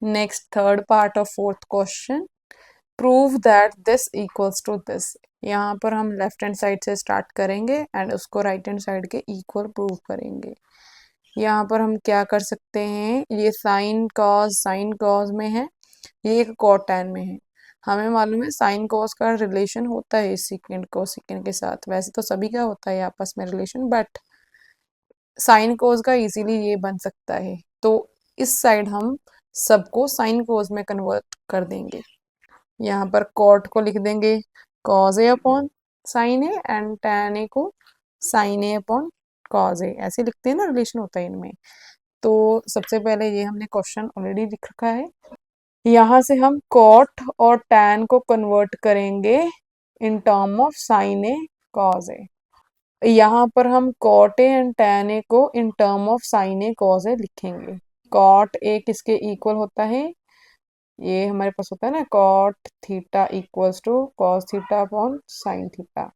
Next third part of fourth question, prove that this equals to this. यहाँ पर हम left hand side से start करेंगे and उसको राइट हैंड साइड के इक्वल प्रूव करेंगे। यहाँ पर हम क्या कर सकते हैं, ये साइन कॉज में है, ये एक कॉट टैन में है। हमें मालूम है साइन कॉस का रिलेशन होता है सेकेंड कोसेकेंड के साथ, वैसे तो सभी का होता है आपस में रिलेशन, बट साइन कोस का इजीली ये बन सकता है। तो इस साइड हम सबको साइन कोस में कन्वर्ट कर देंगे। यहाँ पर कॉट को लिख देंगे cos a upon sine a and tan a को sine a upon cos a, ऐसे लिखते हैं ना, रिलेशन होता है इनमें। तो सबसे पहले ये हमने क्वेश्चन ऑलरेडी लिख रखा है। यहाँ से हम कॉट और टैन को कन्वर्ट करेंगे in term of sine a cos a. यहाँ पर हम cot a and tan a को in term of sine a cos a लिखेंगे। कॉट ए किसके इक्वल होता है, ये हमारे पास होता है ना, cot theta equals to cos theta upon sine theta.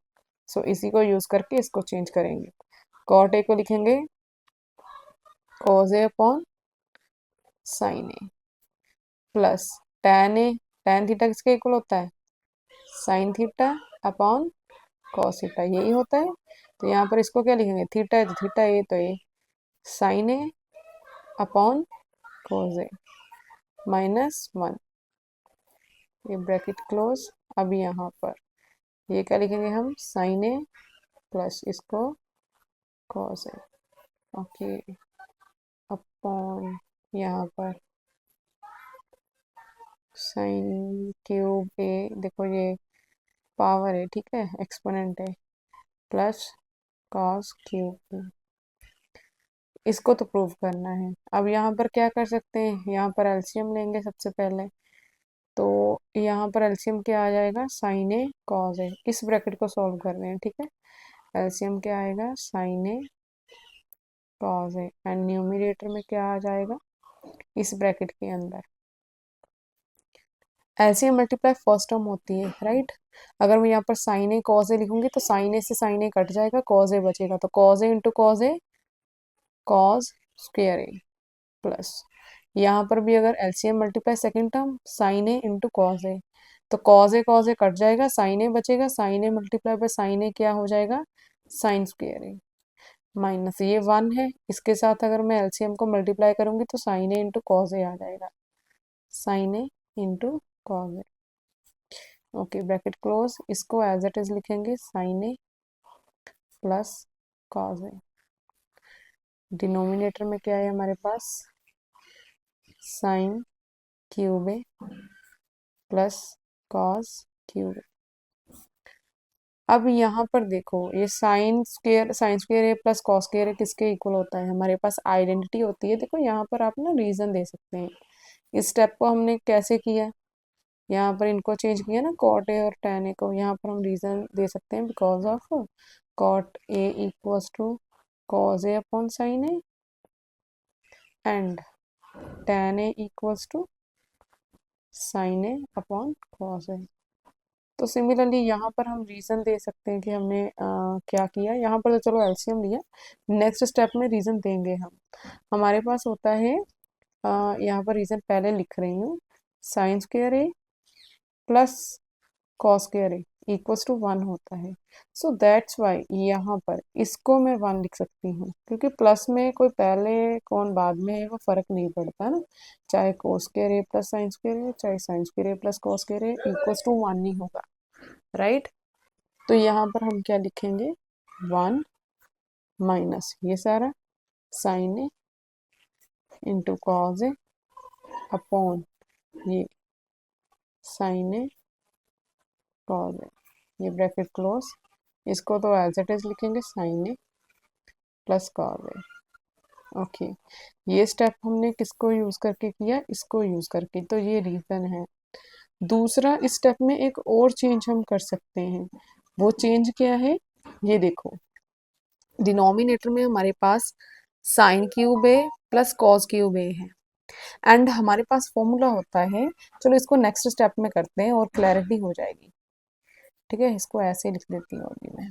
So इसी को यूज करके इसको चेंज करेंगे। कॉट ए को लिखेंगे cause a upon sine a plus tan theta किसके इक्वल होता है, sine theta upon cos theta, यही होता है। तो यहाँ पर इसको क्या लिखेंगे, थीटा है तो थीटा, ए तो ए, साइन ए अपॉन कॉस ए -1, ये ब्रैकेट क्लोज। अब यहाँ पर ये क्या लिखेंगे हम, साइन ए प्लस इसको कॉस ए, ओके, अपॉन यहाँ पर साइन क्यूब ए, देखो ये पावर है, ठीक है, एक्सपोनेंट है, प्लस कॉस क्यूब ए, इसको तो प्रूव करना है। अब यहाँ पर क्या कर सकते हैं, यहाँ पर एलसीएम लेंगे सबसे पहले। तो यहाँ पर एलसीएम क्या आ जाएगा, साइन ए कॉस ए, इस ब्रैकेट को सॉल्व कर रहे हैं, ठीक है। एलसीएम क्या आएगा, sine a cos a, and numerator में क्या आ जाएगा, इस ब्रैकेट के अंदर एलसीएम मल्टीप्लाई फर्स्ट टर्म होती है, राइट। अगर मैं यहाँ पर साइन ए कॉस ए लिखूंगी तो साइन ए से साइन ए कट जाएगा, कॉस ए बचेगा, तो cos a into cos a, cos square a plus, यहाँ पर भी अगर LCM multiply second term sine a into cos a, तो कॉस ए कट जाएगा, साइन ए बचेगा, sine a multiply by sine a क्या हो जाएगा, साइन स्क्वेयर ए, माइनस ये 1 है, इसके साथ अगर मैं एलसीएम को मल्टीप्लाई करूंगी तो साइन ए इंटू कॉस ए आ जाएगा, sine a into cos A, okay, bracket close. इसको एज इट इज लिखेंगे, sine a plus cos A, denominator में क्या है हमारे पास, साइन क्यूब ए प्लस कॉस क्यूब ए। अब यहाँ पर देखो, ये sign square a plus cos square ए किसके इक्वल होता है, हमारे पास आइडेंटिटी होती है। देखो यहाँ पर आप ना रीजन दे सकते हैं, इस स्टेप को हमने कैसे किया, यहाँ पर इनको चेंज किया ना, कॉट ए और टैन ए को, यहाँ पर हम रीजन दे सकते हैं, because of cot a equals to cos a upon sine a and tan a equals to sine a upon cos a. तो सिमिलरली यहाँ पर हम रीजन दे सकते हैं कि हमने क्या किया। यहाँ पर तो चलो एलसीएम लिया, नेक्स्ट स्टेप में रीजन देंगे हम। हमारे पास होता है, यहाँ पर रीजन पहले लिख रही हूँ, sine square a plus cos square a equals to 1 होता है। सो दैट्स वाई यहाँ पर इसको मैं 1 लिख सकती हूँ, क्योंकि प्लस में कोई पहले कौन बाद में है वो फर्क नहीं पड़ता ना, चाहे cos square a plus sine square a, चाहे sine square a plus cos square a, equals to 1 ही होगा, राइट। तो यहाँ पर हम क्या लिखेंगे, 1 माइनस ये सारा sign a into cos a upon ये साइन ए कॉस ए, ये ब्रैकेट क्लोज। इसको तो एज इट इज लिखेंगे, sine a plus cos A, okay. ये स्टेप हमने किसको यूज करके किया, इसको यूज करके, तो ये रीजन है। दूसरा इस स्टेप में एक और चेंज हम कर सकते हैं, वो चेंज क्या है, ये देखो, डिनोमिनेटर में हमारे पास साइन क्यूब ए प्लस कॉस क्यूब ए है, एंड हमारे पास फॉर्मूला होता है, चलो इसको नेक्स्ट स्टेप में करते हैं और क्लैरिटी हो जाएगी, ठीक है। इसको ऐसे लिख देती हूँ अभी मैं।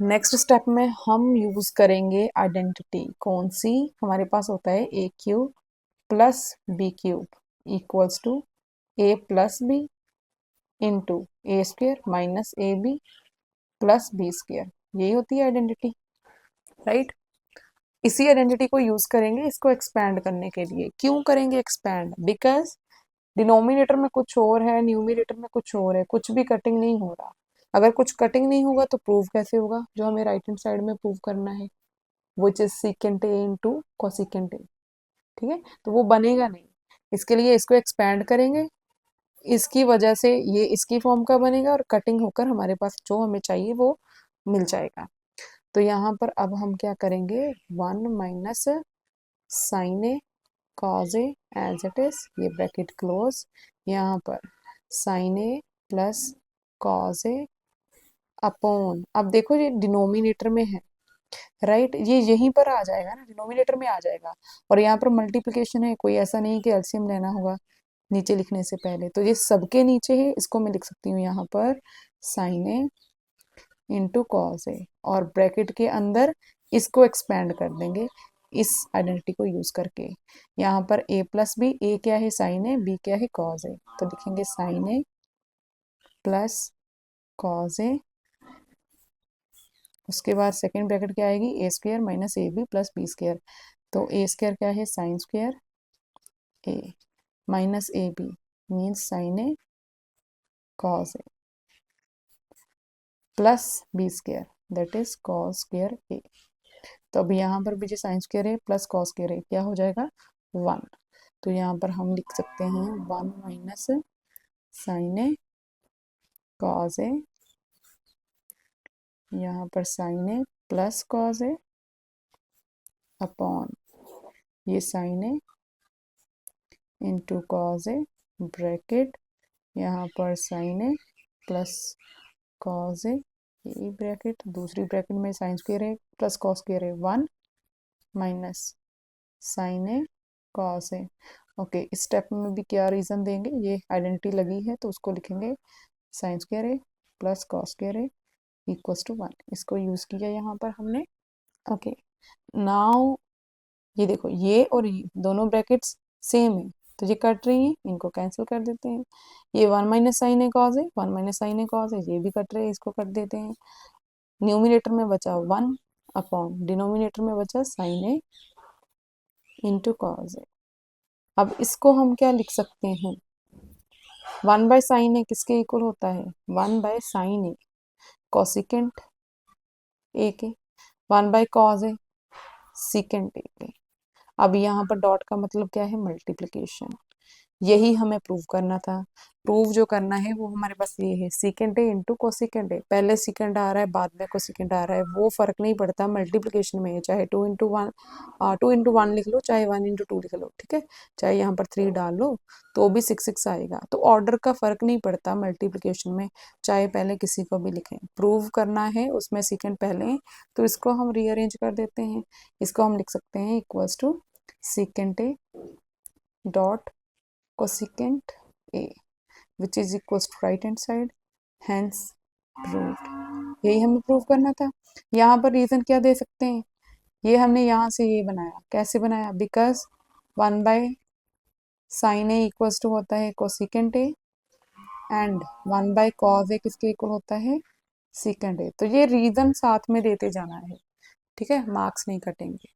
नेक्स्ट स्टेप में हम यूज करेंगे आइडेंटिटी, कौन सी, हमारे पास होता है a cube plus b cube equals to a plus b into a square minus a b plus b square. यही होती है आइडेंटिटी, राइट। इसी आइडेंटिटी को यूज करेंगे इसको एक्सपैंड करने के लिए। क्यों करेंगे एक्सपैंड? बिकॉज डिनोमिनेटर में कुछ और है, न्यूमिनेटर में कुछ और है, कुछ भी कटिंग नहीं हो रहा। अगर कुछ कटिंग नहीं होगा तो प्रूव कैसे होगा? जो हमें राइट हैंड साइड में प्रूव करना है, which is secant A into cosecant A, ठीक है, तो वो बनेगा नहीं। इसके लिए इसको एक्सपैंड करेंगे, इसकी वजह से ये इसकी फॉर्म का बनेगा और कटिंग होकर हमारे पास जो हमें चाहिए वो मिल जाएगा। तो यहाँ पर अब हम क्या करेंगे, 1 minus sine a cos a as it is, ये ब्रैकेट क्लोज, यहाँ पर sine a plus cos a upon, अब देखो ये डिनोमिनेटर में है, राइट, ये यहीं पर आ जाएगा ना, डिनोमिनेटर में आ जाएगा। और यहाँ पर मल्टीप्लिकेशन है, कोई ऐसा नहीं कि एलसीएम लेना होगा नीचे लिखने से पहले, तो ये सबके नीचे है, इसको मैं लिख सकती हूँ यहाँ पर साइन ए इंटू कॉस ए, और ब्रैकेट के अंदर इसको एक्सपैंड कर देंगे इस आइडेंटिटी को यूज करके। यहाँ पर ए प्लस बी, ए क्या है साइन ए, बी क्या है कॉस ए, तो लिखेंगे sine a plus cos a, उसके बाद सेकेंड ब्रैकेट क्या आएगी, a square minus a b plus b square, तो ए स्क्वेयर क्या है sine square a minus a b means sine a cos a plus b square that is cos square a. तो अब यहाँ पर भी जो साइन स्क्वेयर है प्लस कॉस स्क्वेयर है क्या हो जाएगा 1। तो यहाँ पर हम लिख सकते हैं 1 माइनस साइन ए कॉस ए, यहाँ पर sine a plus cos a upon ये sign a into cos A bracket, यहाँ पर साइन ए प्लस कॉस ए, ये ब्रैकेट, दूसरी ब्रैकेट में साइन स्क्वेयर है प्लस कॉस स्क्वेयर है 1 minus sine a cos A. Okay, इस स्टेप में भी क्या रीजन देंगे, ये आइडेंटिटी लगी है तो उसको लिखेंगे sine square a plus cos square a equals to 1, इसको यूज किया यहाँ पर हमने। ओके, नाउ ये देखो ये और ये दोनों ब्रैकेट्स सेम है, तो ये कट रही है, इनको कैंसिल कर देते हैं। ये 1 माइनस साइन ए कॉस है, 1 माइनस साइन ए कॉस है, ये भी कट रहे हैं, इसको कट देते हैं। न्यूमिनेटर में बचा 1 अपॉन डिनोमिनेटर में बचा साइन ए इंटू कॉस ए। अब इसको हम क्या लिख सकते हैं, 1 बाय साइन ए किसके इक्वल होता है, 1 by sine A cosecant A के, 1 by cos A secant A के। अब यहाँ पर डॉट का मतलब क्या है, मल्टीप्लिकेशन। यही हमें प्रूव करना था। प्रूव जो करना है वो हमारे पास ये है, secant A into cosecant A, पहले सीकेंट आ रहा है बाद में कोसिकेंट आ रहा है, वो फर्क नहीं पड़ता मल्टीप्लिकेशन में, चाहे 2 इंटू वन लिख लो, चाहे 1 इंटू 2 लिख लो, ठीक है, चाहे यहाँ पर 3 डाल लो तो भी 6 आएगा। तो ऑर्डर का फर्क नहीं पड़ता मल्टीप्लिकेशन में, चाहे पहले किसी को भी लिखें। प्रूव करना है उसमें सीकेंट पहले है, तो इसको हम रीअरेंज कर देते हैं, इसको हम लिख सकते हैं equals to secant a dot cosecant a which is equals to right hand side, hence proved। यही हमें प्रूव करना था। यहाँ पर रीजन क्या दे सकते हैं, ये हमने यहाँ से ये बनाया, कैसे बनाया, because 1 by sine a equals to होता है cosecant a and 1 by cos a किसके इक्वल होता है सीकेंट ए। तो ये रीजन साथ में देते जाना है, ठीक है, मार्क्स नहीं कटेंगे।